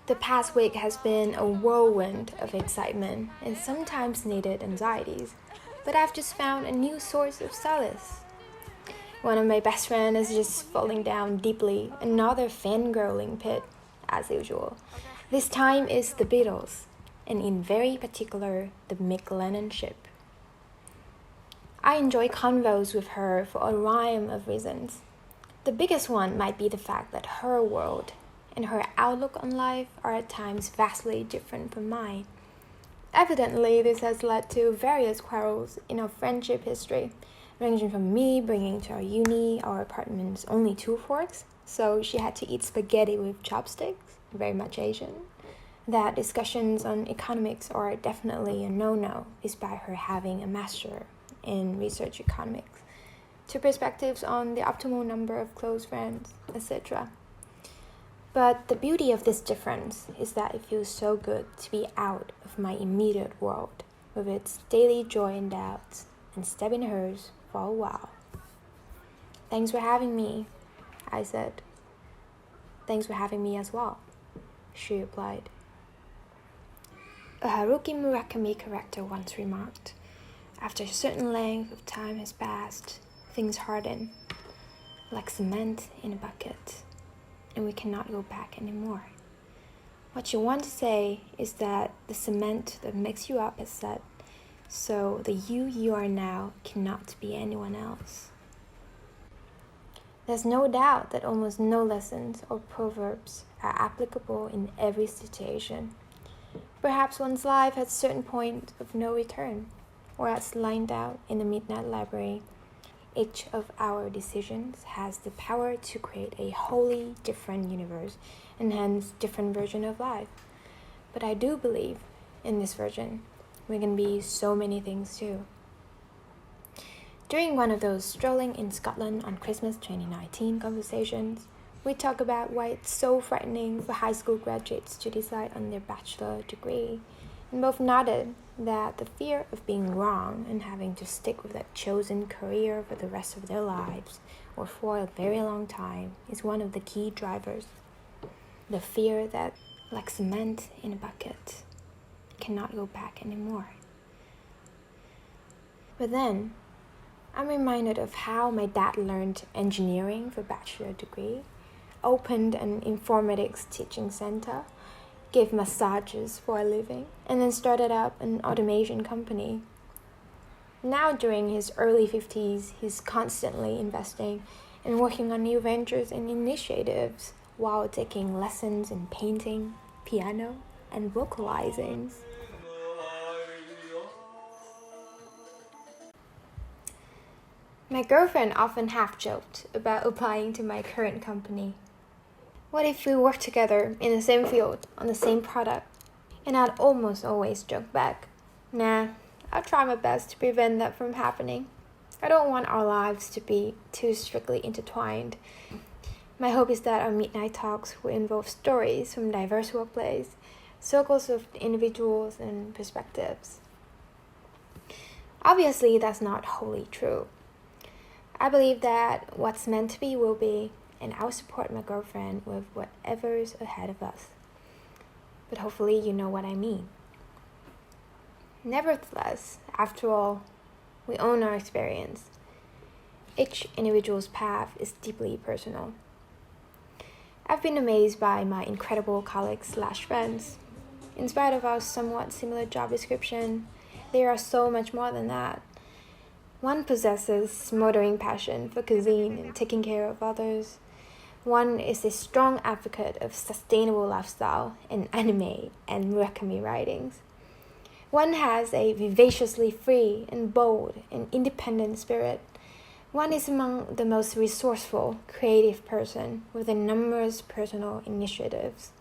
The past week has been a whirlwind of excitement and sometimes needed anxieties, but I've just found a new source of solace. One of my best friends is just falling down deeply, another fangirling pit, as usual. This time is the Beatles, and in very particular, the McLennanship. I enjoy convos with her for a rhyme of reasons. The biggest one might be the fact that her world and her outlook on life are at times vastly different from mine. Evidently, this has led to various quarrels in our friendship history, ranging from me bringing to our uni our apartment's only 2 forks, so she had to eat spaghetti with chopsticks, very much Asian. That discussions on economics are definitely a no-no, despite her having a master in research economics, to perspectives on the optimal number of close friends, etc. But the beauty of this difference is that it feels so good to be out of my immediate world, with its daily joy and doubts, and step in hers for a while. Thanks for having me, I said. Thanks for having me as well, she replied. A Haruki Murakami character once remarked, after a certain length of time has passed, things harden, like cement in a bucket, and we cannot go back anymore. What you want to say is that the cement that makes you up has set, so the you are now cannot be anyone else. There's no doubt that almost no lessons or proverbs are applicable in every situation. Perhaps one's life at a certain point of no return, or as lined out in the Midnight Library, each of our decisions has the power to create a wholly different universe and hence different version of life. But I do believe in this version, we can be so many things too. During one of those strolling in Scotland on Christmas 2019 conversations, we talk about why it's so frightening for high school graduates to decide on their bachelor degree, and both nodded that the fear of being wrong and having to stick with that chosen career for the rest of their lives or for a very long time is one of the key drivers. The fear that, like cement in a bucket, cannot go back anymore. But then, I'm reminded of how my dad learned engineering for bachelor degree, opened an informatics teaching center, gave massages for a living, and then started up an automation company. Now during his early 50s, he's constantly investing and working on new ventures and initiatives while taking lessons in painting, piano, and vocalizing. My girlfriend often half-joked about applying to my current company. What if we work together in the same field, on the same product? And I'd almost always joke back, nah, I'll try my best to prevent that from happening. I don't want our lives to be too strictly intertwined. My hope is that our midnight talks will involve stories from diverse workplaces, circles of individuals and perspectives. Obviously, that's not wholly true. I believe that what's meant to be will be, and I'll support my girlfriend with whatever's ahead of us. But hopefully you know what I mean. Nevertheless, after all, we own our experience. Each individual's path is deeply personal. I've been amazed by my incredible colleagues/friends. In spite of our somewhat similar job description, they are so much more than that. One possesses smoldering passion for cuisine and taking care of others. One is a strong advocate of sustainable lifestyle and anime and Murakami writings. One has a vivaciously free and bold and independent spirit. One is among the most resourceful, creative person with numerous personal initiatives.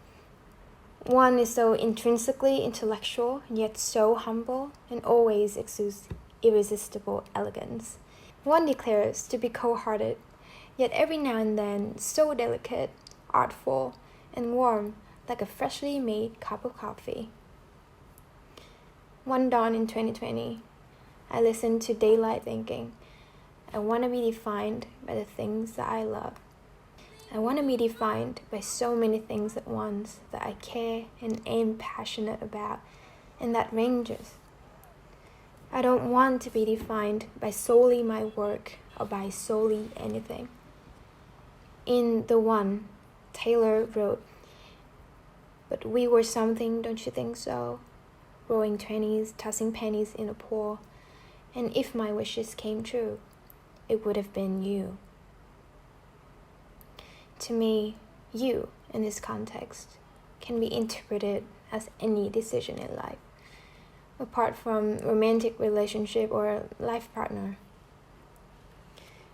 One is so intrinsically intellectual, yet so humble and always exudes irresistible elegance. One declares to be cold-hearted, yet every now and then so delicate, artful, and warm like a freshly made cup of coffee. One dawn in 2020, I listened to daylight thinking, I want to be defined by the things that I love. I want to be defined by so many things at once that I care and am passionate about, and that ranges. I don't want to be defined by solely my work or by solely anything. In The One, Taylor wrote, "But we were something, don't you think so? Rolling 20s, tossing pennies in a pool, and if my wishes came true, it would have been you." To me, you, in this context, can be interpreted as any decision in life, apart from romantic relationship or life partner.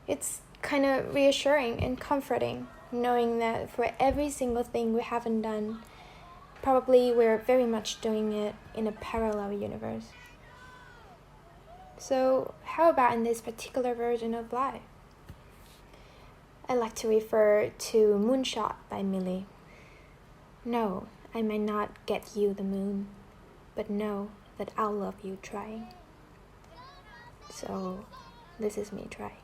It's kind of reassuring and comforting, knowing that for every single thing we haven't done, probably we're very much doing it in a parallel universe. So how about in this particular version of life? I like to refer to Moonshot by Millie. No, I may not get you the moon, but know that I'll love you trying. So this is me trying.